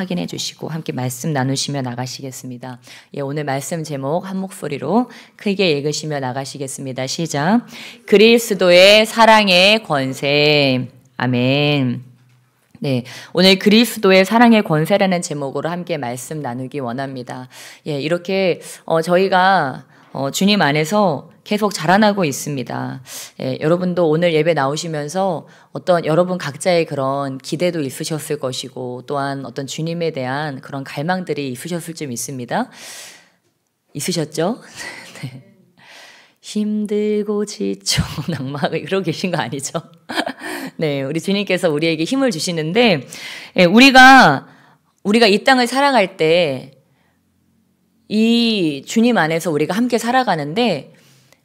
확인해 주시고 함께 말씀 나누시며 나가시겠습니다. 예, 오늘 말씀 제목 한 목소리로 크게 읽으시며 나가시겠습니다. 시작. 그리스도의 사랑의 권세. 아멘. 네, 오늘 그리스도의 사랑의 권세라는 제목으로 함께 말씀 나누기 원합니다. 예, 이렇게 저희가 주님 안에서 계속 자라나고 있습니다. 예, 여러분도 오늘 예배 나오시면서 어떤 여러분 각자의 그런 기대도 있으셨을 것이고 또한 어떤 주님에 대한 그런 갈망들이 있으셨을 줄 믿습니다. 있으셨죠? 네. 힘들고 지쳐 낙마하고 그러고 계신 거 아니죠? 네, 우리 주님께서 우리에게 힘을 주시는데, 예, 우리가 이 땅을 살아갈 때 이 주님 안에서 우리가 함께 살아가는데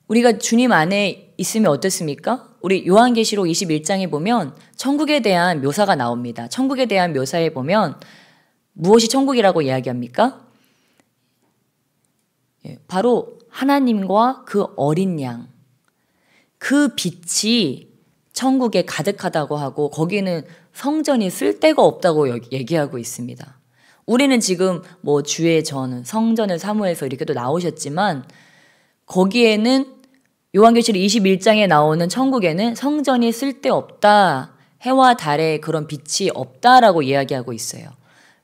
우리가 주님 안에 있으면 어떻습니까? 우리 요한계시록 21장에 보면 천국에 대한 묘사가 나옵니다. 천국에 대한 묘사에 보면 무엇이 천국이라고 이야기합니까? 예, 바로 하나님과 그 어린 양, 그 빛이 천국에 가득하다고 하고 거기는 성전이 쓸데가 없다고 얘기하고 있습니다. 우리는 지금 뭐 주의 전, 성전을 사모해서 이렇게도 나오셨지만 거기에는 요한계시록 21장에 나오는 천국에는 성전이 쓸데없다, 해와 달의 그런 빛이 없다라고 이야기하고 있어요.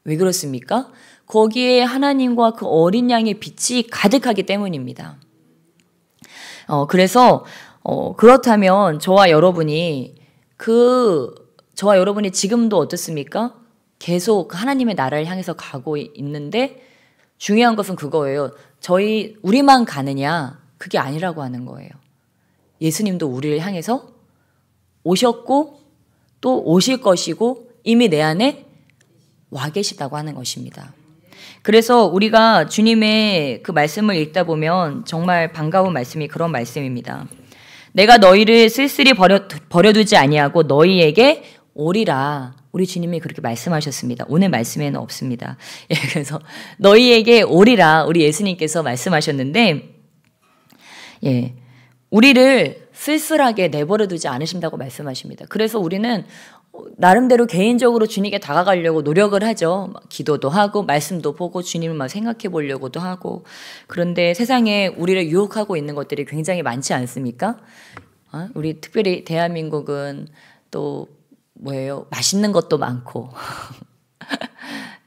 왜 그렇습니까? 거기에 하나님과 그 어린 양의 빛이 가득하기 때문입니다. 그래서 그렇다면 저와 여러분이 지금도 어떻습니까? 계속 하나님의 나라를 향해서 가고 있는데 중요한 것은 그거예요. 우리만 가느냐? 그게 아니라고 하는 거예요. 예수님도 우리를 향해서 오셨고 또 오실 것이고 이미 내 안에 와 계시다고 하는 것입니다. 그래서 우리가 주님의 그 말씀을 읽다 보면 정말 반가운 말씀이 그런 말씀입니다. 내가 너희를 쓸쓸히 버려두지 아니하고 너희에게 오리라. 우리 주님이 그렇게 말씀하셨습니다. 오늘 말씀에는 없습니다. 예, 그래서 너희에게 오리라 우리 예수님께서 말씀하셨는데, 예, 우리를 쓸쓸하게 내버려두지 않으신다고 말씀하십니다. 그래서 우리는 나름대로 개인적으로 주님께 다가가려고 노력을 하죠. 기도도 하고 말씀도 보고 주님을 막 생각해 보려고도 하고. 그런데 세상에 우리를 유혹하고 있는 것들이 굉장히 많지 않습니까? 우리 특별히 대한민국은 또 뭐예요? 맛있는 것도 많고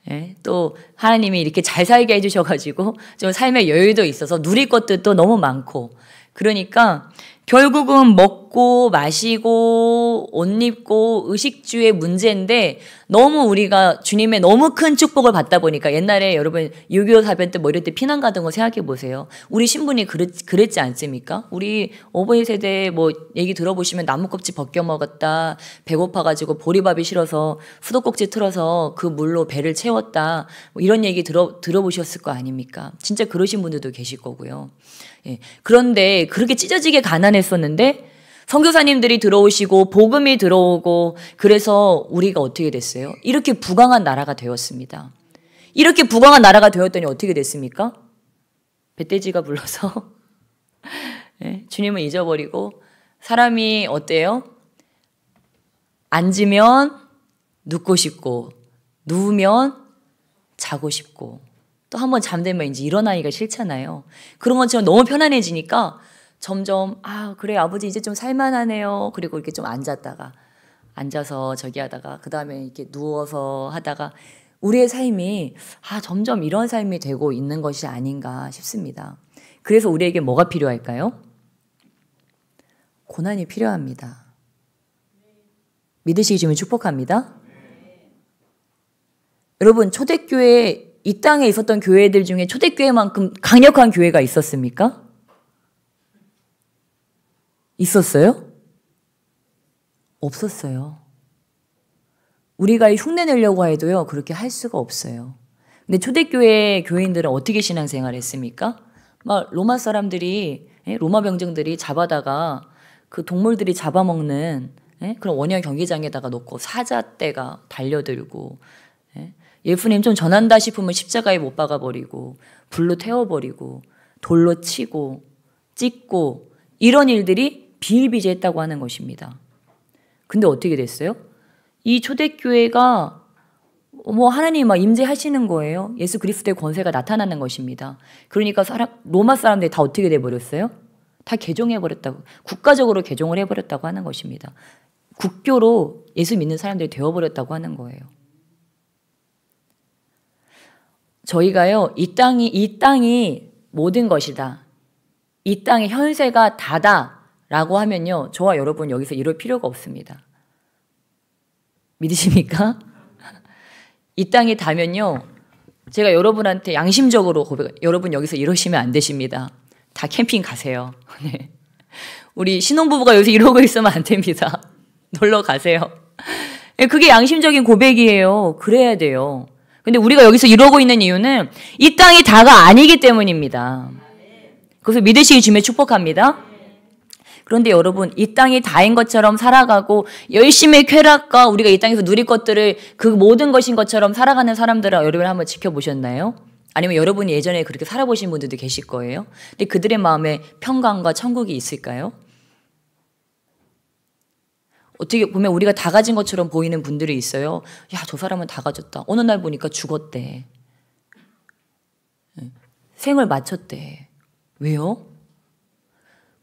예? 또 하나님이 이렇게 잘 살게 해주셔가지고 좀 삶의 여유도 있어서 누릴 것들도 너무 많고, 그러니까 결국은 먹고 마시고 옷 입고 의식주의 문제인데 너무 우리가 주님의 너무 큰 축복을 받다 보니까, 옛날에 여러분 6.25 사변 때 뭐 이럴 때 피난 가던 거 생각해 보세요. 우리 신분이 그랬지 않습니까? 우리 어버이 세대 뭐 얘기 들어보시면 나무껍질 벗겨 먹었다, 배고파가지고 보리밥이 싫어서 수도꼭지 틀어서 그 물로 배를 채웠다, 뭐 이런 얘기 들어보셨을 거 아닙니까? 진짜 그러신 분들도 계실 거고요. 예. 그런데 그렇게 찢어지게 가난했었는데 선교사님들이 들어오시고 복음이 들어오고 그래서 우리가 어떻게 됐어요? 이렇게 부강한 나라가 되었습니다. 이렇게 부강한 나라가 되었더니 어떻게 됐습니까? 멧돼지가 불러서 예, 주님을 잊어버리고 사람이 어때요? 앉으면 눕고 싶고 누우면 자고 싶고 또 한번 잠들면 이제 일어나기가 싫잖아요. 그런 것처럼 너무 편안해지니까 점점 그래 아버지 이제 좀 살만하네요. 그리고 이렇게 좀 앉아서 저기 하다가 그 다음에 이렇게 누워서 하다가 우리의 삶이 점점 이런 삶이 되고 있는 것이 아닌가 싶습니다. 그래서 우리에게 뭐가 필요할까요? 고난이 필요합니다. 믿으시기 주면 축복합니다. 여러분 초대교회, 이 땅에 있었던 교회들 중에 초대교회만큼 강력한 교회가 있었습니까? 있었어요? 없었어요. 우리가 흉내 내려고 해도요, 그렇게 할 수가 없어요. 근데 초대교회 교인들은 어떻게 신앙생활 했습니까? 막 로마 사람들이, 로마 병정들이 잡아다가 그 동물들이 잡아먹는 그런 원형 경기장에다가 놓고 사자떼가 달려들고, 예수님 좀 전한다 싶으면 십자가에 못 박아버리고 불로 태워버리고 돌로 치고 찢고 이런 일들이 비일비재했다고 하는 것입니다. 근데 어떻게 됐어요? 이 초대교회가 뭐 하나님이 막 임재하시는 거예요. 예수 그리스도의 권세가 나타나는 것입니다. 그러니까 로마 사람들이 다 어떻게 돼버렸어요? 다 개종해버렸다고, 국가적으로 개종을 해버렸다고 하는 것입니다. 국교로 예수 믿는 사람들이 되어버렸다고 하는 거예요. 저희가요, 이 땅이 모든 것이다, 이 땅의 현세가 다다라고 하면요, 저와 여러분 여기서 이럴 필요가 없습니다. 믿으십니까? 이 땅이 다면요, 제가 여러분한테 양심적으로 여러분 여기서 이러시면 안 되십니다. 다 캠핑 가세요. 네. 우리 신혼부부가 여기서 이러고 있으면 안 됩니다. 놀러 가세요. 그게 양심적인 고백이에요. 그래야 돼요. 근데 우리가 여기서 이러고 있는 이유는 이 땅이 다가 아니기 때문입니다. 그래서 믿으시기 주면 축복합니다. 그런데 여러분, 이 땅이 다인 것처럼 살아가고 열심히 쾌락과 우리가 이 땅에서 누릴 것들을 그 모든 것인 것처럼 살아가는 사람들을 여러분 한번 지켜보셨나요? 아니면 여러분이 예전에 그렇게 살아보신 분들도 계실 거예요. 근데 그들의 마음에 평강과 천국이 있을까요? 어떻게 보면 우리가 다 가진 것처럼 보이는 분들이 있어요. 야, 저 사람은 다 가졌다. 어느 날 보니까 죽었대. 생을 마쳤대. 왜요?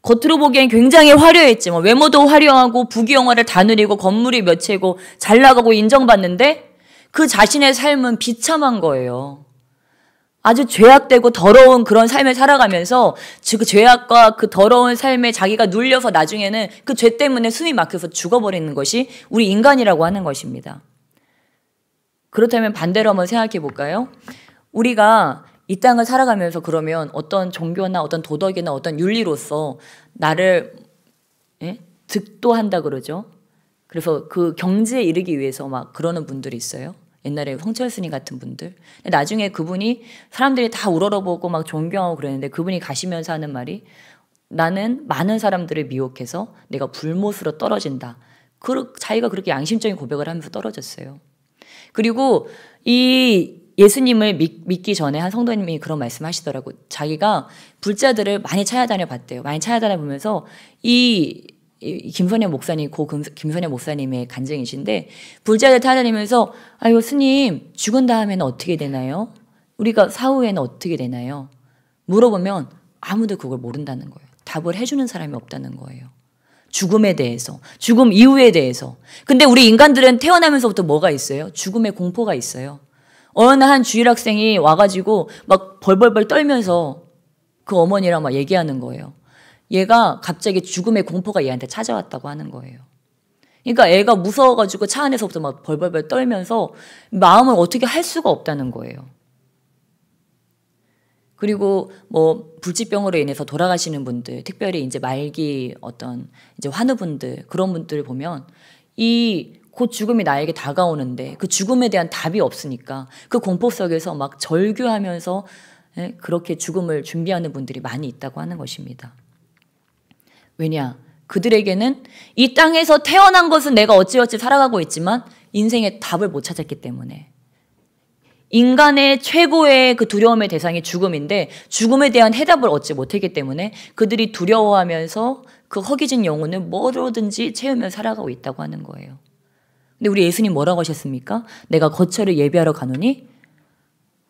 겉으로 보기엔 굉장히 화려했지만, 외모도 화려하고 부귀영화를 다 누리고 건물이 몇 채고 잘 나가고 인정받는데 그 자신의 삶은 비참한 거예요. 아주 죄악되고 더러운 그런 삶을 살아가면서 그 죄악과 그 더러운 삶에 자기가 눌려서 나중에는 그 죄 때문에 숨이 막혀서 죽어버리는 것이 우리 인간이라고 하는 것입니다. 그렇다면 반대로 한번 생각해 볼까요? 우리가 이 땅을 살아가면서 그러면 어떤 종교나 어떤 도덕이나 어떤 윤리로서 나를 득도한다 그러죠. 그래서 그 경지에 이르기 위해서 막 그러는 분들이 있어요. 옛날에 성철 스님 같은 분들. 나중에 그분이 사람들이 다 우러러보고 막 존경하고 그랬는데 그분이 가시면서 하는 말이, 나는 많은 사람들을 미혹해서 내가 불못으로 떨어진다. 자기가 그렇게 양심적인 고백을 하면서 떨어졌어요. 그리고 이 예수님을 믿기 전에 한 성도님이 그런 말씀 하시더라고. 자기가 불자들을 많이 찾아다녀 봤대요. 많이 찾아다녀 보면서 이 김선영 목사님, 김선영 목사님의 간증이신데, 불자들 찾아다니면서, 아유, 스님, 죽은 다음에는 어떻게 되나요? 우리가 사후에는 어떻게 되나요? 물어보면 아무도 그걸 모른다는 거예요. 답을 해주는 사람이 없다는 거예요. 죽음에 대해서, 죽음 이후에 대해서. 근데 우리 인간들은 태어나면서부터 뭐가 있어요? 죽음의 공포가 있어요. 어느 한 주일학생이 와가지고 막 벌벌벌 떨면서 그 어머니랑 막 얘기하는 거예요. 얘가 갑자기 죽음의 공포가 얘한테 찾아왔다고 하는 거예요. 그러니까 애가 무서워가지고 차 안에서부터 막 벌벌벌 떨면서 마음을 어떻게 할 수가 없다는 거예요. 그리고 뭐 불치병으로 인해서 돌아가시는 분들, 특별히 이제 말기 어떤 이제 환우분들, 그런 분들을 보면 곧 죽음이 나에게 다가오는데 그 죽음에 대한 답이 없으니까 그 공포 속에서 막 절규하면서 그렇게 죽음을 준비하는 분들이 많이 있다고 하는 것입니다. 왜냐? 그들에게는 이 땅에서 태어난 것은 내가 어찌어찌 살아가고 있지만 인생의 답을 못 찾았기 때문에, 인간의 최고의 그 두려움의 대상이 죽음인데 죽음에 대한 해답을 얻지 못했기 때문에 그들이 두려워하면서 그 허기진 영혼을 뭐로든지 채우며 살아가고 있다고 하는 거예요. 근데 우리 예수님 뭐라고 하셨습니까? 내가 거처를 예비하러 가노니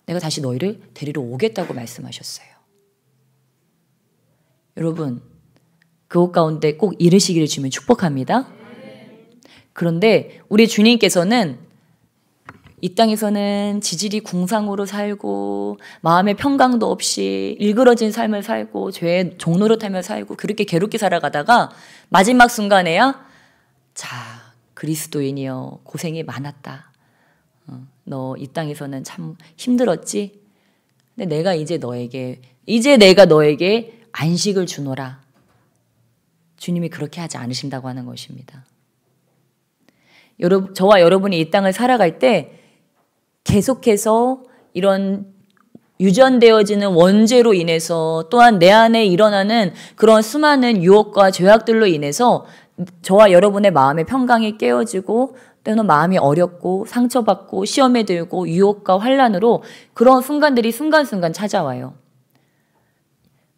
내가 다시 너희를 데리러 오겠다고 말씀하셨어요. 여러분, 그곳 가운데 꼭 이르시기를 주면 축복합니다. 그런데 우리 주님께서는 이 땅에서는 지질이 궁상으로 살고 마음의 평강도 없이 일그러진 삶을 살고 죄의 종노릇하며 살고 그렇게 괴롭게 살아가다가 마지막 순간에야, 자, 그리스도인이여 고생이 많았다. 너 이 땅에서는 참 힘들었지? 근데 내가 너에게 안식을 주노라. 주님이 그렇게 하지 않으신다고 하는 것입니다. 저와 여러분이 이 땅을 살아갈 때 계속해서 이런 유전되어지는 원죄로 인해서, 또한 내 안에 일어나는 그런 수많은 유혹과 죄악들로 인해서 저와 여러분의 마음의 평강이 깨어지고 때로는 마음이 어렵고 상처받고 시험에 들고 유혹과 환난으로 그런 순간들이 순간순간 찾아와요.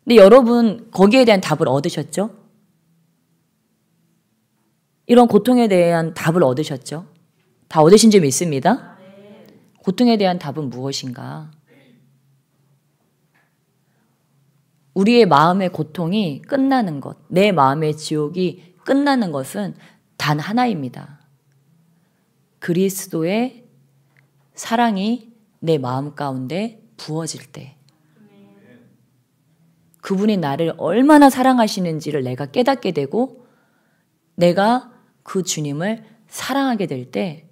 근데 여러분 거기에 대한 답을 얻으셨죠? 이런 고통에 대한 답을 얻으셨죠? 다 얻으신 줄 믿습니다. 고통에 대한 답은 무엇인가? 우리의 마음의 고통이 끝나는 것, 내 마음의 지옥이 끝나는 것은 단 하나입니다. 그리스도의 사랑이 내 마음 가운데 부어질 때, 그분이 나를 얼마나 사랑하시는지를 내가 깨닫게 되고 내가 그 주님을 사랑하게 될 때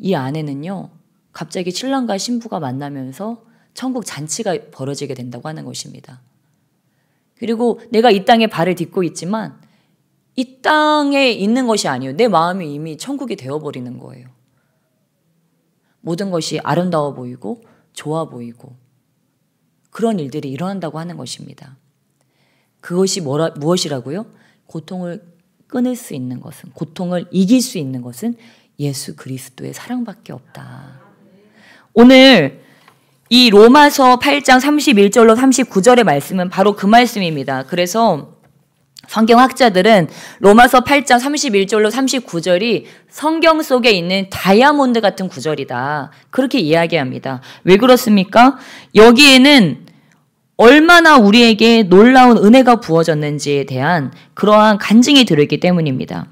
이 안에는요, 갑자기 신랑과 신부가 만나면서 천국 잔치가 벌어지게 된다고 하는 것입니다. 그리고 내가 이 땅에 발을 딛고 있지만 이 땅에 있는 것이 아니에요. 내 마음이 이미 천국이 되어버리는 거예요. 모든 것이 아름다워 보이고 좋아 보이고 그런 일들이 일어난다고 하는 것입니다. 그것이 무엇이라고요? 고통을 끊을 수 있는 것은, 고통을 이길 수 있는 것은 예수 그리스도의 사랑밖에 없다. 오늘 이 로마서 8장 31절로 39절의 말씀은 바로 그 말씀입니다. 그래서 성경학자들은 로마서 8장 31절로 39절이 성경 속에 있는 다이아몬드 같은 구절이다, 그렇게 이야기합니다. 왜 그렇습니까? 여기에는 얼마나 우리에게 놀라운 은혜가 부어졌는지에 대한 그러한 간증이 들어있기 때문입니다.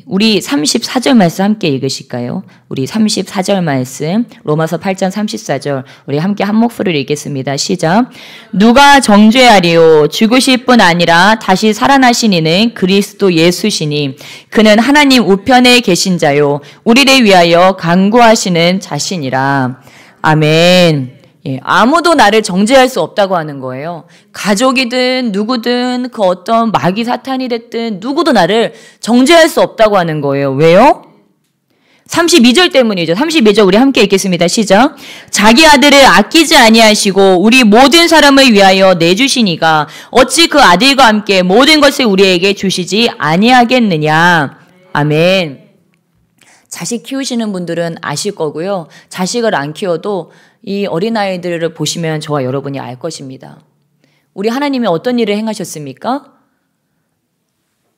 우리 34절 말씀 함께 읽으실까요? 우리 34절 말씀, 로마서 8장 34절, 우리 함께 한 목소리를 읽겠습니다. 시작. 누가 정죄하리요? 죽으실 뿐 아니라 다시 살아나신 이는 그리스도 예수시니 그는 하나님 우편에 계신 자요 우리를 위하여 간구하시는 자신이라. 아멘. 아무도 나를 정죄할 수 없다고 하는 거예요. 가족이든 누구든 그 어떤 마귀 사탄이 됐든 누구도 나를 정죄할 수 없다고 하는 거예요. 왜요? 32절 때문이죠. 32절 우리 함께 읽겠습니다. 시작. 자기 아들을 아끼지 아니하시고 우리 모든 사람을 위하여 내주시니가 어찌 그 아들과 함께 모든 것을 우리에게 주시지 아니하겠느냐. 아멘. 자식 키우시는 분들은 아실 거고요. 자식을 안 키워도 이 어린아이들을 보시면 저와 여러분이 알 것입니다. 우리 하나님이 어떤 일을 행하셨습니까?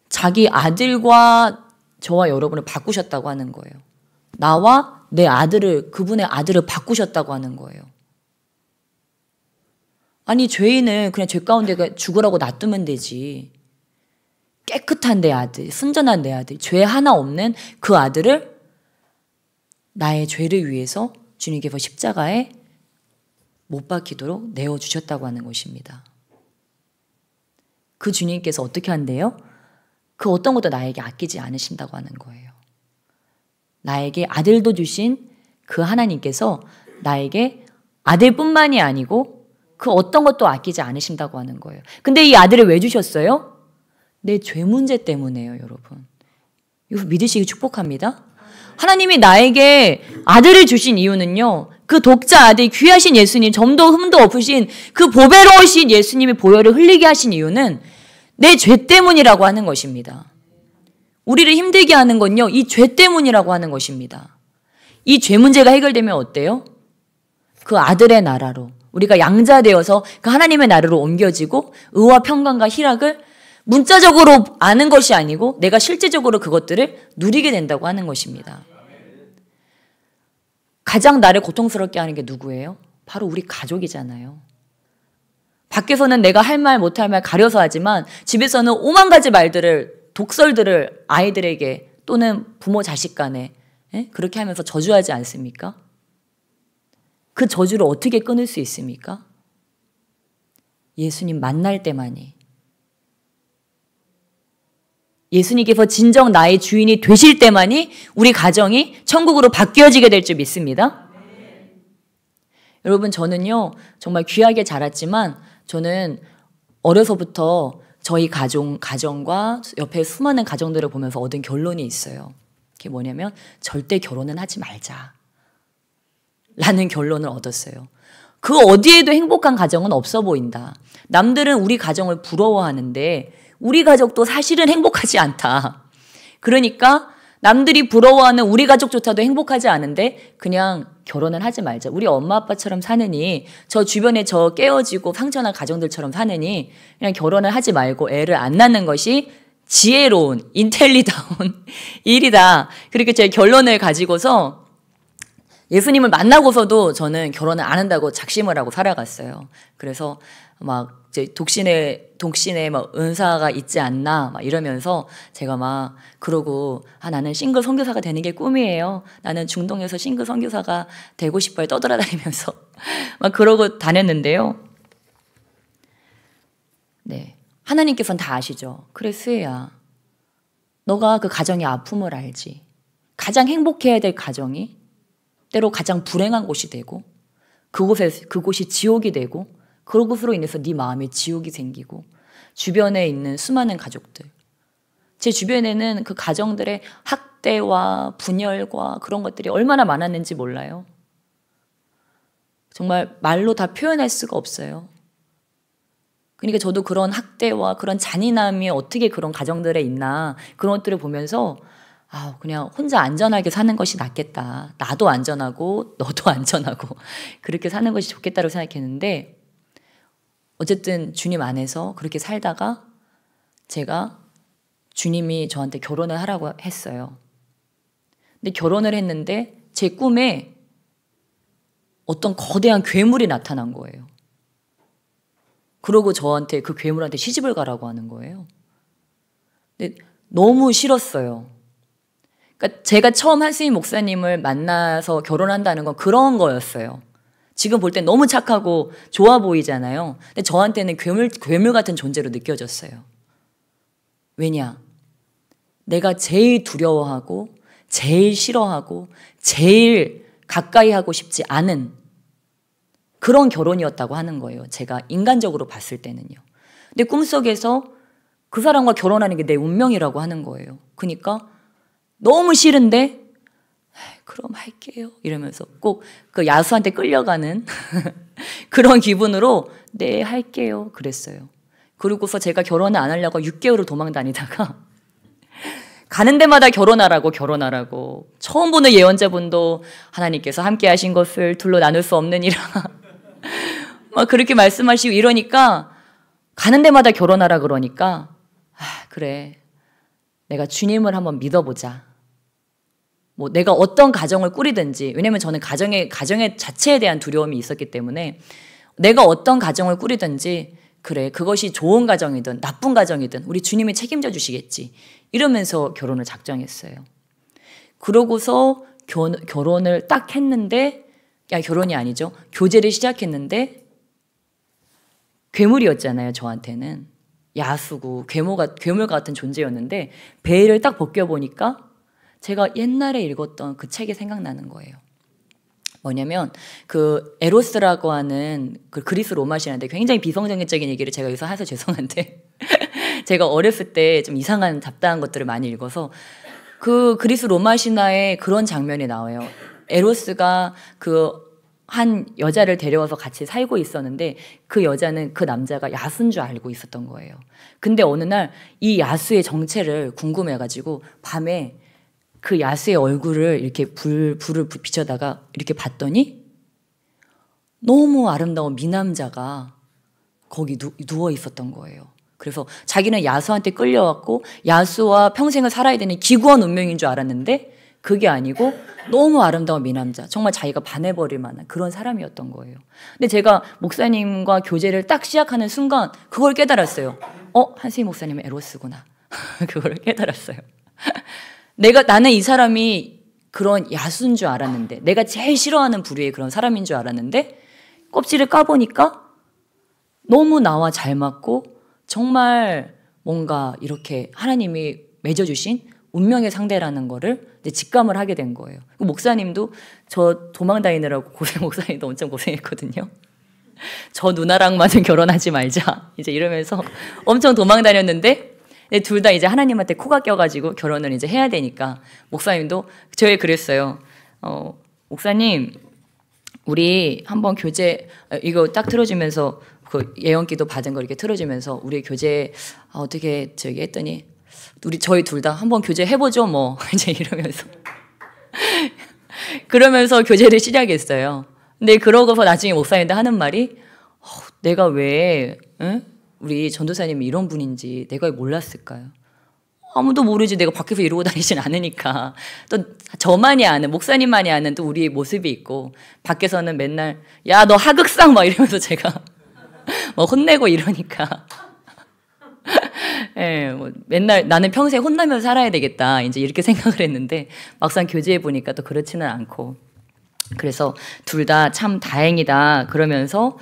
자기 아들과 저와 여러분을 바꾸셨다고 하는 거예요. 나와 내 아들을, 그분의 아들을 바꾸셨다고 하는 거예요. 아니, 죄인을 그냥 죄 가운데 죽으라고 놔두면 되지. 깨끗한 내 아들, 순전한 내 아들, 죄 하나 없는 그 아들을 나의 죄를 위해서 주님께서 십자가에 못 박히도록 내어주셨다고 하는 것입니다. 그 주님께서 어떻게 한대요? 그 어떤 것도 나에게 아끼지 않으신다고 하는 거예요. 나에게 아들도 주신 그 하나님께서 나에게 아들뿐만이 아니고 그 어떤 것도 아끼지 않으신다고 하는 거예요. 근데 이 아들을 왜 주셨어요? 내 죄 문제 때문에요, 여러분. 이거 믿으시기 축복합니다. 하나님이 나에게 아들을 주신 이유는요, 그 독자 아들 귀하신 예수님, 점도 흠도 없으신 그 보배로우신 예수님의 보혈을 흘리게 하신 이유는 내 죄 때문이라고 하는 것입니다. 우리를 힘들게 하는 건요, 이 죄 때문이라고 하는 것입니다. 이 죄 문제가 해결되면 어때요? 그 아들의 나라로 우리가 양자되어서 그 하나님의 나라로 옮겨지고 의와 평강과 희락을 문자적으로 아는 것이 아니고 내가 실제적으로 그것들을 누리게 된다고 하는 것입니다. 가장 나를 고통스럽게 하는 게 누구예요? 바로 우리 가족이잖아요. 밖에서는 내가 할 말 못할 말 가려서 하지만 집에서는 오만 가지 말들을, 독설들을 아이들에게 또는 부모 자식 간에 그렇게 하면서 저주하지 않습니까? 그 저주를 어떻게 끊을 수 있습니까? 예수님 만날 때만이, 예수님께서 진정 나의 주인이 되실 때만이 우리 가정이 천국으로 바뀌어지게 될 줄 믿습니다. 여러분, 저는요 정말 귀하게 자랐지만 저는 어려서부터 저희 가정과 옆에 수많은 가정들을 보면서 얻은 결론이 있어요. 그게 뭐냐면 절대 결혼은 하지 말자 라는 결론을 얻었어요. 그 어디에도 행복한 가정은 없어 보인다. 남들은 우리 가정을 부러워하는데 우리 가족도 사실은 행복하지 않다. 그러니까 남들이 부러워하는 우리 가족조차도 행복하지 않은데 그냥 결혼은 하지 말자. 우리 엄마 아빠처럼 사느니, 저 주변에 저 깨어지고 상처난 가정들처럼 사느니 그냥 결혼을 하지 말고 애를 안 낳는 것이 지혜로운, 인텔리다운 일이다. 그렇게 제 결론을 가지고서 예수님을 만나고서도 저는 결혼을 안 한다고 작심을 하고 살아갔어요. 그래서 막 이제 독신에 막 은사가 있지 않나 막 이러면서 제가 막 그러고 나는 싱글 선교사가 되는 게 꿈이에요. 나는 중동에서 싱글 선교사가 되고 싶어요. 떠돌아다니면서 막 그러고 다녔는데요. 네, 하나님께서는 다 아시죠. 그래 스혜야, 너가 그 가정의 아픔을 알지. 가장 행복해야 될 가정이 때로 가장 불행한 곳이 되고 그곳이 지옥이 되고 그것으로 인해서 네 마음에 지옥이 생기고 주변에 있는 수많은 가족들, 제 주변에는 그 가정들의 학대와 분열과 그런 것들이 얼마나 많았는지 몰라요. 정말 말로 다 표현할 수가 없어요. 그러니까 저도 그런 학대와 그런 잔인함이 어떻게 그런 가정들에 있나 그런 것들을 보면서 그냥 혼자 안전하게 사는 것이 낫겠다. 나도 안전하고 너도 안전하고 그렇게 사는 것이 좋겠다고 생각했는데 어쨌든 주님 안에서 그렇게 살다가 제가 주님이 저한테 결혼을 하라고 했어요. 근데 결혼을 했는데 제 꿈에 어떤 거대한 괴물이 나타난 거예요. 그러고 저한테 그 괴물한테 시집을 가라고 하는 거예요. 근데 너무 싫었어요. 그러니까 제가 처음 한스님 목사님을 만나서 결혼한다는 건 그런 거였어요. 지금 볼 땐 너무 착하고 좋아 보이잖아요. 근데 저한테는 괴물 같은 존재로 느껴졌어요. 왜냐? 내가 제일 두려워하고 제일 싫어하고 제일 가까이 하고 싶지 않은 그런 결혼이었다고 하는 거예요. 제가 인간적으로 봤을 때는요. 근데 꿈속에서 그 사람과 결혼하는 게 내 운명이라고 하는 거예요. 그러니까 너무 싫은데 그럼 할게요 이러면서 꼭 그 야수한테 끌려가는 그런 기분으로 네 할게요 그랬어요. 그러고서 제가 결혼을 안 하려고 6개월을 도망 다니다가 가는 데마다 결혼하라고 처음 보는 예언자분도 하나님께서 함께 하신 것을 둘로 나눌 수 없느니라 막 그렇게 말씀하시고 이러니까 가는 데마다 결혼하라 그러니까 그래 내가 주님을 한번 믿어보자. 뭐 내가 어떤 가정을 꾸리든지, 왜냐면 저는 가정의 자체에 대한 두려움이 있었기 때문에 내가 어떤 가정을 꾸리든지 그래 그것이 좋은 가정이든 나쁜 가정이든 우리 주님이 책임져 주시겠지 이러면서 결혼을 작정했어요. 그러고서 결혼을 딱 했는데 결혼이 아니죠. 교제를 시작했는데 괴물이었잖아요. 저한테는 야수고 괴물 같은 존재였는데 베일을 딱 벗겨보니까 제가 옛날에 읽었던 그 책이 생각나는 거예요. 뭐냐면 그 에로스라고 하는 그 그리스 로마 신화인데 굉장히 비성경적인 얘기를 제가 여기서 해서 죄송한데 제가 어렸을 때 좀 이상한 잡다한 것들을 많이 읽어서 그 그리스 로마 신화에 그런 장면이 나와요. 에로스가 그 한 여자를 데려와서 같이 살고 있었는데 그 여자는 그 남자가 야수인 줄 알고 있었던 거예요. 근데 어느 날 이 야수의 정체를 궁금해가지고 밤에 그 야수의 얼굴을 이렇게 불을 비춰다가 이렇게 봤더니 너무 아름다운 미남자가 거기 누워 있었던 거예요. 그래서 자기는 야수한테 끌려왔고 야수와 평생을 살아야 되는 기구한 운명인 줄 알았는데 그게 아니고 너무 아름다운 미남자, 정말 자기가 반해버릴 만한 그런 사람이었던 거예요. 근데 제가 목사님과 교제를 딱 시작하는 순간 그걸 깨달았어요. 한스님 목사님은 에로스구나. 그걸 깨달았어요. 나는 이 사람이 그런 야수인 줄 알았는데, 내가 제일 싫어하는 부류의 그런 사람인 줄 알았는데 껍질을 까보니까 너무 나와 잘 맞고 정말 뭔가 이렇게 하나님이 맺어주신 운명의 상대라는 거를 이제 직감을 하게 된 거예요. 목사님도 저 도망 다니느라고 목사님도 엄청 고생했거든요. 저 누나랑만은 결혼하지 말자 이제 이러면서 엄청 도망 다녔는데 둘 다 이제 하나님한테 코가 껴가지고 결혼을 이제 해야 되니까 목사님도 저에 그랬어요. 목사님 우리 한번 교제 이거 딱 틀어주면서 그 예언기도 받은 거 이렇게 틀어주면서 우리 교제 어떻게 했더니 저희 둘 다 한번 교제 해보죠 뭐 이제 이러면서 그러면서 교제를 시작했어요. 근데 그러고서 나중에 목사님도 하는 말이 내가 왜 우리 전도사님이 이런 분인지 내가 왜 몰랐을까요? 아무도 모르지. 내가 밖에서 이러고 다니진 않으니까. 또 저만이 아는, 목사님만이 아는 또 우리의 모습이 있고, 밖에서는 맨날 야, 너 하극상 막 이러면서 제가 막 혼내고 이러니까. 예, 뭐 맨날 나는 평생 혼나면서 살아야 되겠다. 이제 이렇게 생각을 했는데 막상 교제해 보니까 또 그렇지는 않고. 그래서 둘 다 참 다행이다. 그러면서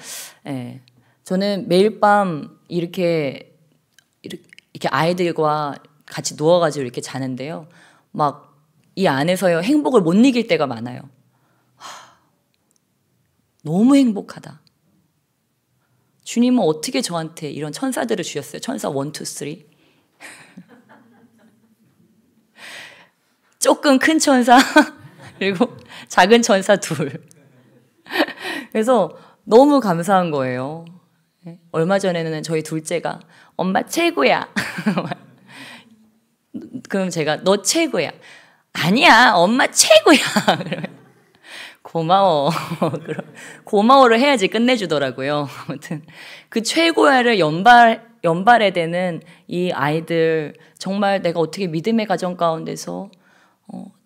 예, 저는 매일 밤 이렇게 아이들과 같이 누워가지고 이렇게 자는데요. 막 이 안에서요 행복을 못 이길 때가 많아요. 너무 행복하다. 주님은 어떻게 저한테 이런 천사들을 주셨어요? 천사 1, 2, 3. 조금 큰 천사 그리고 작은 천사 2. 그래서 너무 감사한 거예요. 얼마 전에는 저희 둘째가 엄마 최고야. 그럼 제가 너 최고야. 아니야, 엄마 최고야. 고마워. 고마워를 해야지 끝내주더라고요. 아무튼 그 최고야를 연발해야 되는 이 아이들, 정말 내가 어떻게 믿음의 가정 가운데서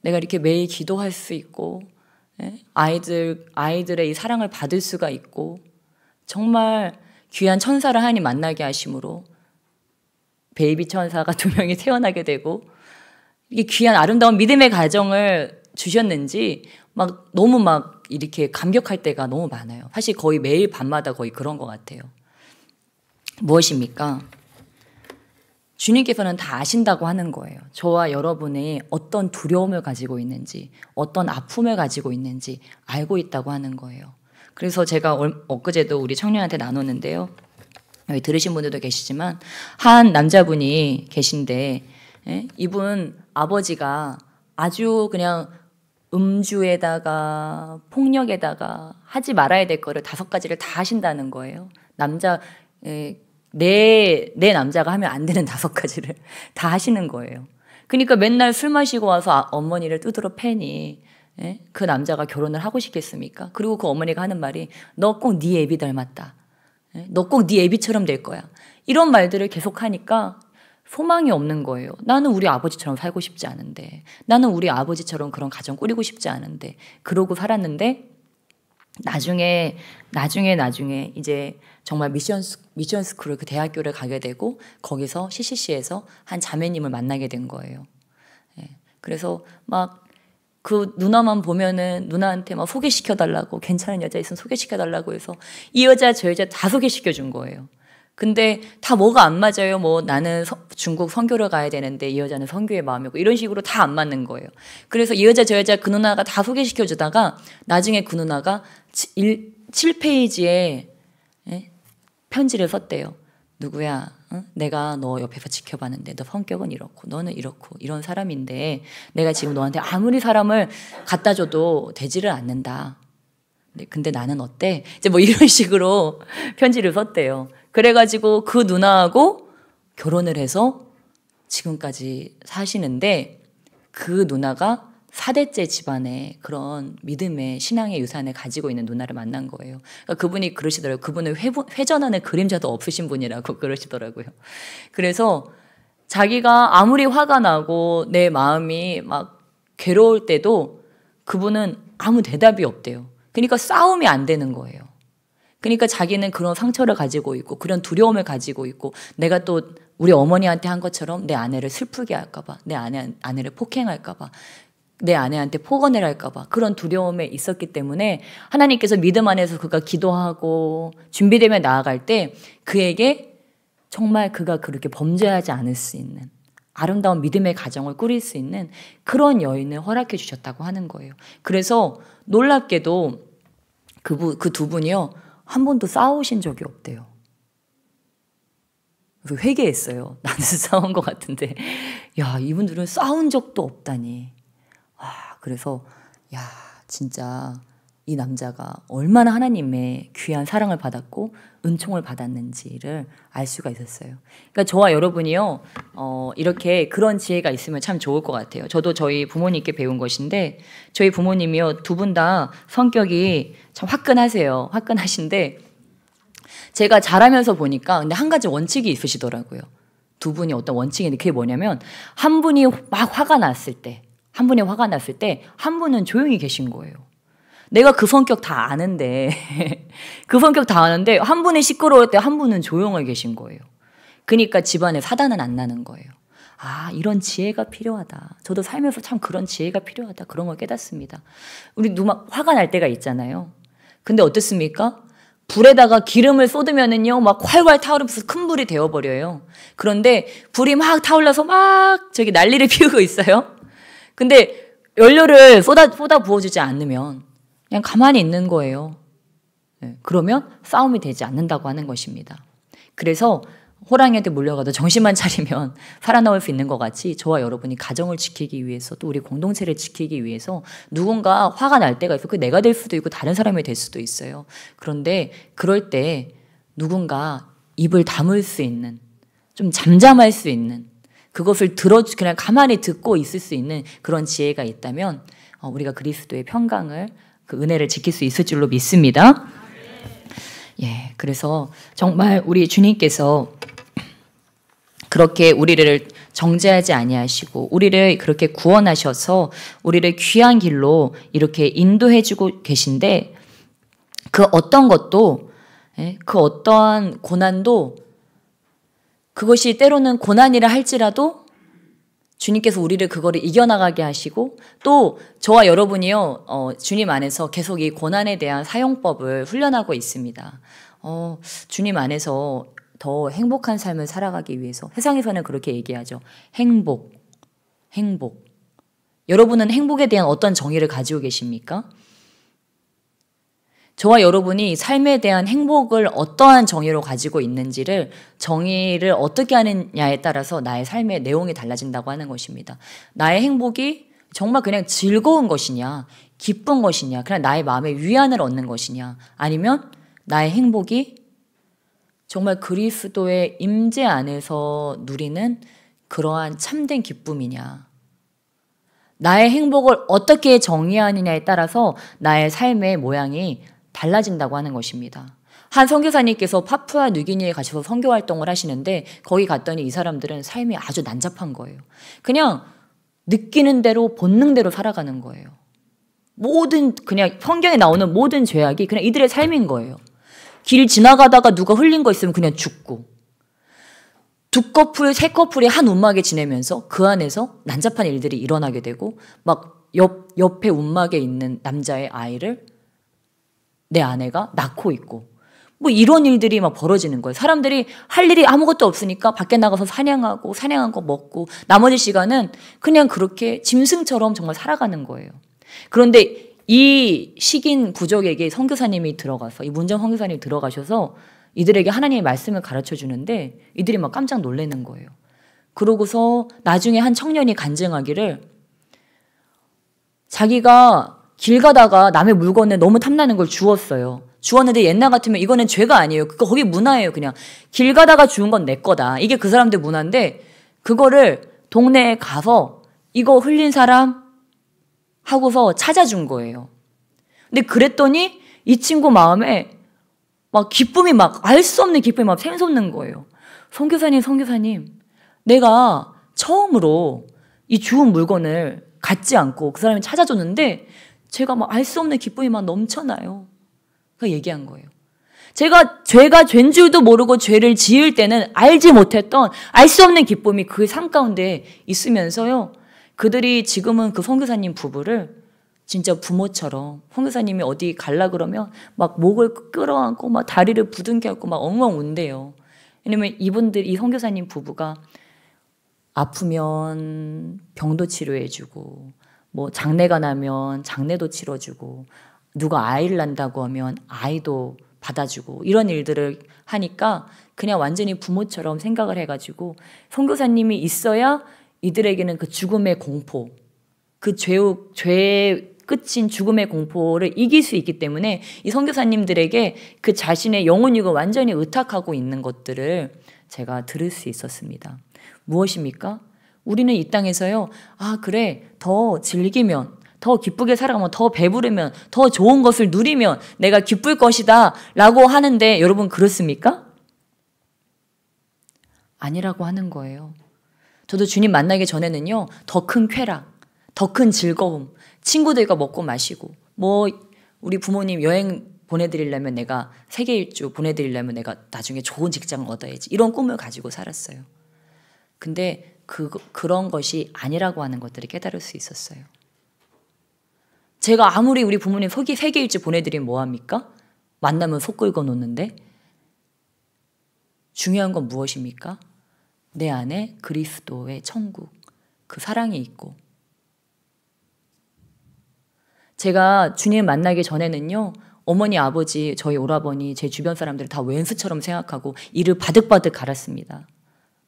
내가 이렇게 매일 기도할 수 있고, 아이들의 이 사랑을 받을 수가 있고, 정말 귀한 천사를 하나님 만나게 하심으로 베이비 천사가 2명이 태어나게 되고, 이게 귀한 아름다운 믿음의 가정을 주셨는지 너무 이렇게 감격할 때가 너무 많아요. 사실 거의 매일 밤마다 거의 그런 것 같아요. 무엇입니까? 주님께서는 다 아신다고 하는 거예요. 저와 여러분이 어떤 두려움을 가지고 있는지, 어떤 아픔을 가지고 있는지 알고 있다고 하는 거예요. 그래서 제가 엊그제도 우리 청년한테 나눴는데요. 여기 들으신 분들도 계시지만 한 남자분이 계신데, 이분 아버지가 아주 그냥 음주에다가 폭력에다가 하지 말아야 될 거를 5가지를 다 하신다는 거예요. 내 남자가 하면 안 되는 5가지를 다 하시는 거예요. 그러니까 맨날 술 마시고 와서 어머니를 두드러 패니 그 남자가 결혼을 하고 싶겠습니까? 그리고 그 어머니가 하는 말이 너 꼭 네 애비 닮았다. 너 꼭 네 애비처럼 될 거야. 이런 말들을 계속하니까 소망이 없는 거예요. 나는 우리 아버지처럼 살고 싶지 않은데, 나는 우리 아버지처럼 그런 가정 꾸리고 싶지 않은데, 그러고 살았는데 나중에 이제 정말 미션 스쿨 그 대학교를 가게 되고 거기서 CCC에서 한 자매님을 만나게 된 거예요. 그래서 그 누나만 보면은 누나한테 소개시켜달라고, 괜찮은 여자 있으면 소개시켜달라고 해서 이 여자 저 여자 다 소개시켜 준 거예요. 근데 다 뭐가 안 맞아요. 나는 중국 선교를 가야 되는데 이 여자는 선교의 마음이고, 이런 식으로 다 안 맞는 거예요. 그래서 이 여자 저 여자 그 누나가 다 소개시켜 주다가 나중에 그 누나가 7페이지에 편지를 썼대요. 누구야? 내가 너 옆에서 지켜봤는데 너 성격은 이렇고 너는 이렇고 이런 사람인데 내가 지금 너한테 아무리 사람을 갖다 줘도 되지를 않는다. 근데 나는 어때? 이제 이런 식으로 편지를 썼대요. 그래가지고 그 누나하고 결혼을 해서 지금까지 사시는데, 그 누나가 4대째 집안에 그런 믿음의 신앙의 유산을 가지고 있는 누나를 만난 거예요. 그러니까 그분이 그러시더라고요. 그분은 회전하는 그림자도 없으신 분이라고 그러시더라고요. 그래서 자기가 아무리 화가 나고 내 마음이 괴로울 때도 그분은 아무 대답이 없대요. 그러니까 싸움이 안 되는 거예요. 그러니까 자기는 그런 상처를 가지고 있고 그런 두려움을 가지고 있고, 내가 또 우리 어머니한테 한 것처럼 내 아내를 슬프게 할까 봐, 내 아내를 폭행할까 봐, 내 아내한테 폭언을 할까 봐, 그런 두려움에 있었기 때문에 하나님께서 믿음 안에서 그가 기도하고 준비되면 나아갈 때 그에게 정말 그가 그렇게 범죄하지 않을 수 있는 아름다운 믿음의 가정을 꾸릴 수 있는 그런 여인을 허락해 주셨다고 하는 거예요. 그래서 놀랍게도 그 두 분이요, 한 번도 싸우신 적이 없대요. 그래서 회개했어요. 나는 싸운 것 같은데, 야, 이분들은 싸운 적도 없다니. 그래서 진짜 이 남자가 얼마나 하나님의 귀한 사랑을 받았고 은총을 받았는지를 알 수가 있었어요. 그러니까 저와 여러분이요, 이렇게 그런 지혜가 있으면 참 좋을 것 같아요. 저도 저희 부모님께 배운 것인데, 저희 부모님이요, 2분 다 성격이 참 화끈하세요. 화끈하신데 제가 자라면서 보니까 근데 한 가지 원칙이 있으시더라고요. 두 분이 어떤 원칙인데 그게 뭐냐면 한 분이 막 화가 났을 때 한 분은 조용히 계신 거예요. 내가 그 성격 다 아는데 그 성격 다 아는데 한 분이 시끄러울 때 한 분은 조용하게 계신 거예요. 그러니까 집안에 사단은 안 나는 거예요. 아, 이런 지혜가 필요하다. 저도 살면서 참 그런 지혜가 필요하다. 그런 걸 깨닫습니다. 우리 누가 화가 날 때가 있잖아요. 근데 어떻습니까? 불에다가 기름을 쏟으면은요, 막 활활 타오르면서 큰 불이 되어버려요. 그런데 불이 막 타올라서 막 저기 난리를 피우고 있어요. 근데 연료를 쏟아 부어주지 않으면 그냥 가만히 있는 거예요. 네, 그러면 싸움이 되지 않는다고 하는 것입니다. 그래서 호랑이한테 물려가도 정신만 차리면 살아나올 수 있는 것 같이 저와 여러분이 가정을 지키기 위해서 또 우리 공동체를 지키기 위해서 누군가 화가 날 때가 있어. 그게 내가 될 수도 있고 다른 사람이 될 수도 있어요. 그런데 그럴 때 누군가 입을 다물 수 있는, 좀 잠잠할 수 있는, 그것을 그냥 가만히 듣고 있을 수 있는 그런 지혜가 있다면 우리가 그리스도의 평강을, 그 은혜를 지킬 수 있을 줄로 믿습니다. 예, 그래서 정말 우리 주님께서 그렇게 우리를 정죄하지 아니하시고 우리를 그렇게 구원하셔서 우리를 귀한 길로 이렇게 인도해주고 계신데 그 어떤 것도, 그 어떠한 고난도, 그것이 때로는 고난이라 할지라도 주님께서 우리를 그거를 이겨나가게 하시고 또 저와 여러분이요, 주님 안에서 계속 이 고난에 대한 사용법을 훈련하고 있습니다. 주님 안에서 더 행복한 삶을 살아가기 위해서 세상에서는 그렇게 얘기하죠. 행복. 여러분은 행복에 대한 어떤 정의를 가지고 계십니까? 저와 여러분이 삶에 대한 행복을 어떠한 정의로 가지고 있는지를, 정의를 어떻게 하느냐에 따라서 나의 삶의 내용이 달라진다고 하는 것입니다. 나의 행복이 정말 그냥 즐거운 것이냐, 기쁜 것이냐, 그냥 나의 마음의 위안을 얻는 것이냐, 아니면 나의 행복이 정말 그리스도의 임재 안에서 누리는 그러한 참된 기쁨이냐. 나의 행복을 어떻게 정의하느냐에 따라서 나의 삶의 모양이 달라진다고 하는 것입니다. 한 선교사님께서 파푸아 뉴기니에 가셔서 선교 활동을 하시는데 거기 갔더니 이 사람들은 삶이 아주 난잡한 거예요. 그냥 느끼는 대로 본능대로 살아가는 거예요. 그냥 성경에 나오는 모든 죄악이 그냥 이들의 삶인 거예요. 길 지나가다가 누가 흘린 거 있으면 그냥 죽고, 두 커플, 세 커플이 한 움막에 지내면서 그 안에서 난잡한 일들이 일어나게 되고 막 옆에 움막에 있는 남자의 아이를 내 아내가 낳고 있고 뭐 이런 일들이 막 벌어지는 거예요. 사람들이 할 일이 아무것도 없으니까 밖에 나가서 사냥하고 사냥한 거 먹고 나머지 시간은 그냥 그렇게 짐승처럼 정말 살아가는 거예요. 그런데 이 식인 부족에게 선교사님이 들어가서, 이 문정 선교사님이 들어가셔서 이들에게 하나님의 말씀을 가르쳐 주는데 이들이 막 깜짝 놀라는 거예요. 그러고서 나중에 한 청년이 간증하기를 자기가 길 가다가 남의 물건에 너무 탐나는 걸 주웠어요. 주웠는데 옛날 같으면 이거는 죄가 아니에요. 거기 문화예요. 그냥 길 가다가 주운 건 내 거다. 이게 그 사람들 문화인데 그거를 동네에 가서 이거 흘린 사람 하고서 찾아준 거예요. 근데 그랬더니 이 친구 마음에 막 기쁨이 막 알 수 없는 기쁨이 막 샘솟는 거예요. 선교사님, 내가 처음으로 이 주운 물건을 갖지 않고 그 사람이 찾아줬는데 제가 막 알 수 없는 기쁨이 막 넘쳐나요. 그 얘기한 거예요. 제가 죄가 죄인 줄도 모르고 죄를 지을 때는 알지 못했던 알 수 없는 기쁨이 그 삶 가운데 있으면서요. 그들이 지금은 그 선교사님 부부를 진짜 부모처럼, 선교사님이 어디 갈라 그러면 막 목을 끌어안고 막 다리를 부둥켜 안고 막 엉엉 운대요. 왜냐면 이 선교사님 부부가 아프면 병도 치료해주고, 뭐 장례가 나면 장례도 치러주고, 누가 아이를 낳는다고 하면 아이도 받아주고, 이런 일들을 하니까 그냥 완전히 부모처럼 생각을 해가지고 선교사님이 있어야 이들에게는 그 죽음의 공포, 그 죄의 끝인 죽음의 공포를 이길 수 있기 때문에 이 선교사님들에게 그 자신의 영혼육을 완전히 의탁하고 있는 것들을 제가 들을 수 있었습니다. 무엇입니까? 우리는 이 땅에서요, 그래, 더 즐기면, 더 기쁘게 살아가면, 더 배부르면, 더 좋은 것을 누리면 내가 기쁠 것이다 라고 하는데 여러분 그렇습니까? 아니라고 하는 거예요. 저도 주님 만나기 전에는요, 더 큰 쾌락, 더 큰 즐거움, 친구들과 먹고 마시고, 우리 부모님 여행 보내드리려면 내가 세계 일주 보내드리려면 내가 나중에 좋은 직장을 얻어야지, 이런 꿈을 가지고 살았어요. 근데 그런 것이 아니라고 하는 것들을 깨달을 수 있었어요. 제가 아무리 우리 부모님 세계 일주 보내드리면 뭐합니까? 만나면 속 긁어 놓는데, 중요한 건 무엇입니까? 내 안에 그리스도의 천국, 그 사랑이 있고. 제가 주님 만나기 전에는요, 어머니, 아버지, 저희 오라버니, 제 주변 사람들을 다 왼수처럼 생각하고 이를 바득바득 갈았습니다.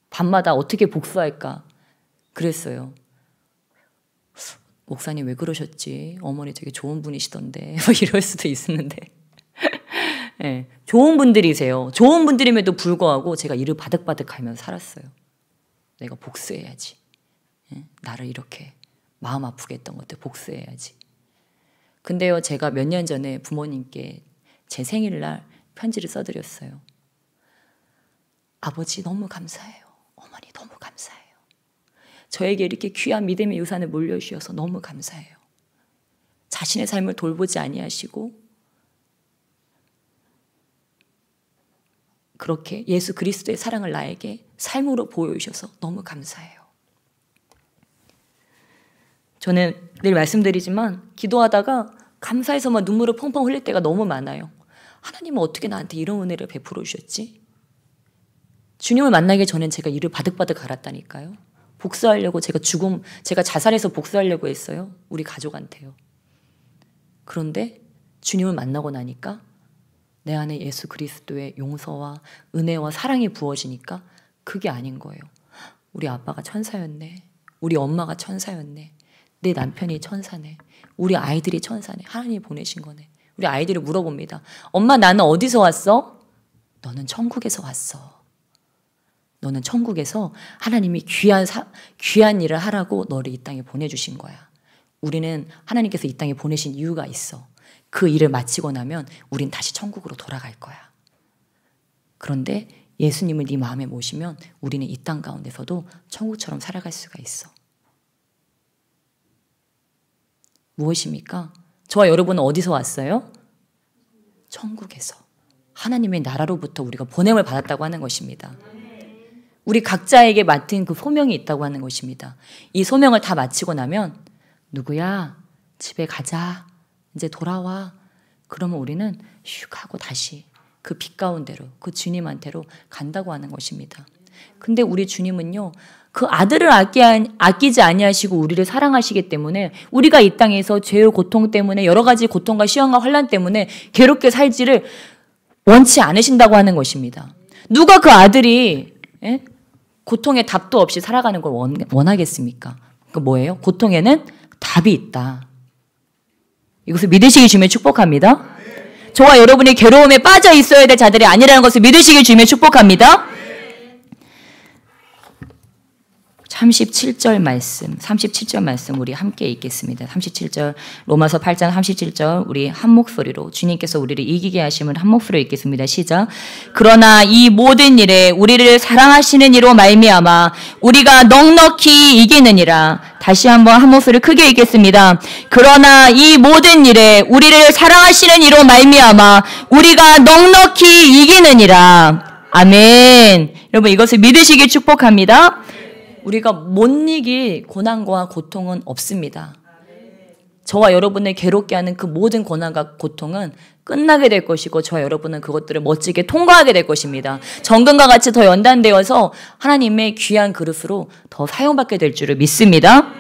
밤마다 어떻게 복수할까 그랬어요. 목사님 왜 그러셨지? 어머니 되게 좋은 분이시던데 이럴 수도 있었는데 네, 좋은 분들이세요. 좋은 분들임에도 불구하고 제가 이를 바득바득 갈면서 살았어요. 내가 복수해야지. 네? 나를 이렇게 마음 아프게 했던 것들 복수해야지. 근데요, 제가 몇 년 전에 부모님께 제 생일날 편지를 써드렸어요. 아버지 너무 감사해요. 어머니 너무 감사해요. 저에게 이렇게 귀한 믿음의 유산을 물려주셔서 너무 감사해요. 자신의 삶을 돌보지 아니하시고 그렇게 예수 그리스도의 사랑을 나에게 삶으로 보여주셔서 너무 감사해요. 저는 늘 말씀드리지만 기도하다가 감사해서 막 눈물을 펑펑 흘릴 때가 너무 많아요. 하나님은 어떻게 나한테 이런 은혜를 베풀어 주셨지? 주님을 만나기 전엔 제가 이를 바득바득 갈았다니까요. 복수하려고 제가 자살해서 복수하려고 했어요. 우리 가족한테요. 그런데 주님을 만나고 나니까 내 안에 예수 그리스도의 용서와 은혜와 사랑이 부어지니까 그게 아닌 거예요. 우리 아빠가 천사였네. 우리 엄마가 천사였네. 내 남편이 천사네. 우리 아이들이 천사네. 하나님이 보내신 거네. 우리 아이들이 물어봅니다. 엄마 나는 어디서 왔어? 너는 천국에서 왔어. 너는 천국에서 하나님이 귀한 일을 하라고 너를 이 땅에 보내주신 거야. 우리는 하나님께서 이 땅에 보내신 이유가 있어. 그 일을 마치고 나면 우린 다시 천국으로 돌아갈 거야. 그런데 예수님을 네 마음에 모시면 우리는 이 땅 가운데서도 천국처럼 살아갈 수가 있어. 무엇입니까? 저와 여러분은 어디서 왔어요? 천국에서. 하나님의 나라로부터 우리가 보냄을 받았다고 하는 것입니다. 우리 각자에게 맡은 그 소명이 있다고 하는 것입니다. 이 소명을 다 마치고 나면 누구야? 집에 가자. 이제 돌아와. 그러면 우리는 슉 하고 다시 그 빛 가운데로 그 주님한테로 간다고 하는 것입니다. 근데 우리 주님은요. 그 아들을 아끼지 아니하시고 우리를 사랑하시기 때문에 우리가 이 땅에서 죄의 고통 때문에 여러 가지 고통과 시험과 환난 때문에 괴롭게 살지를 원치 않으신다고 하는 것입니다. 누가 그 아들이 고통에 답도 없이 살아가는 걸 원하겠습니까? 그 뭐예요? 고통에는 답이 있다. 이것을 믿으시기 주님의 축복합니다. 저와 여러분이 괴로움에 빠져 있어야 될 자들이 아니라는 것을 믿으시기 주님의 축복합니다. 37절 말씀 우리 함께 읽겠습니다. 37절 로마서 8장 37절 우리 한 목소리로 주님께서 우리를 이기게 하심을 한 목소리로 읽겠습니다. 시작. 그러나 이 모든 일에 우리를 사랑하시는 이로 말미암아 우리가 넉넉히 이기느니라. 다시 한번 한 목소리 크게 읽겠습니다. 그러나 이 모든 일에 우리를 사랑하시는 이로 말미암아 우리가 넉넉히 이기느니라. 아멘. 여러분 이것을 믿으시길 축복합니다. 우리가 못 이길 고난과 고통은 없습니다. 저와 여러분을 괴롭게 하는 그 모든 고난과 고통은 끝나게 될 것이고 저와 여러분은 그것들을 멋지게 통과하게 될 것입니다. 정금과 같이 더 연단되어서 하나님의 귀한 그릇으로 더 사용받게 될 줄을 믿습니다.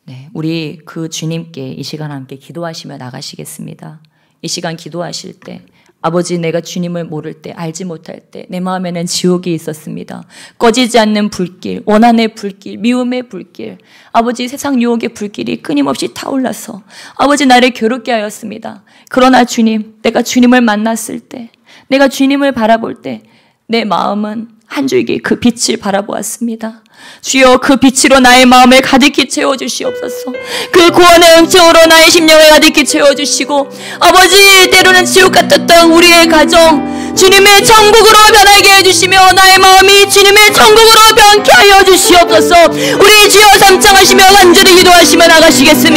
네, 우리 그 주님께 이 시간 함께 기도하시며 나가시겠습니다. 이 시간 기도하실 때 아버지 내가 주님을 모를 때 알지 못할 때 내 마음에는 지옥이 있었습니다. 꺼지지 않는 불길, 원한의 불길, 미움의 불길, 아버지 세상 유혹의 불길이 끊임없이 타올라서 아버지 나를 괴롭게 하였습니다. 그러나 주님, 내가 주님을 만났을 때, 내가 주님을 바라볼 때 내 마음은 한 줄기 그 빛을 바라보았습니다. 주여 그 빛으로 나의 마음을 가득히 채워주시옵소서. 그 구원의 은총으로 나의 심령을 가득히 채워주시고 아버지 때로는 지옥 같았던 우리의 가정 주님의 천국으로 변하게 해주시며 나의 마음이 주님의 천국으로 변케 하여 주시옵소서. 우리 주여 삼창하시며 간절히 기도하시며 나가시겠습니다.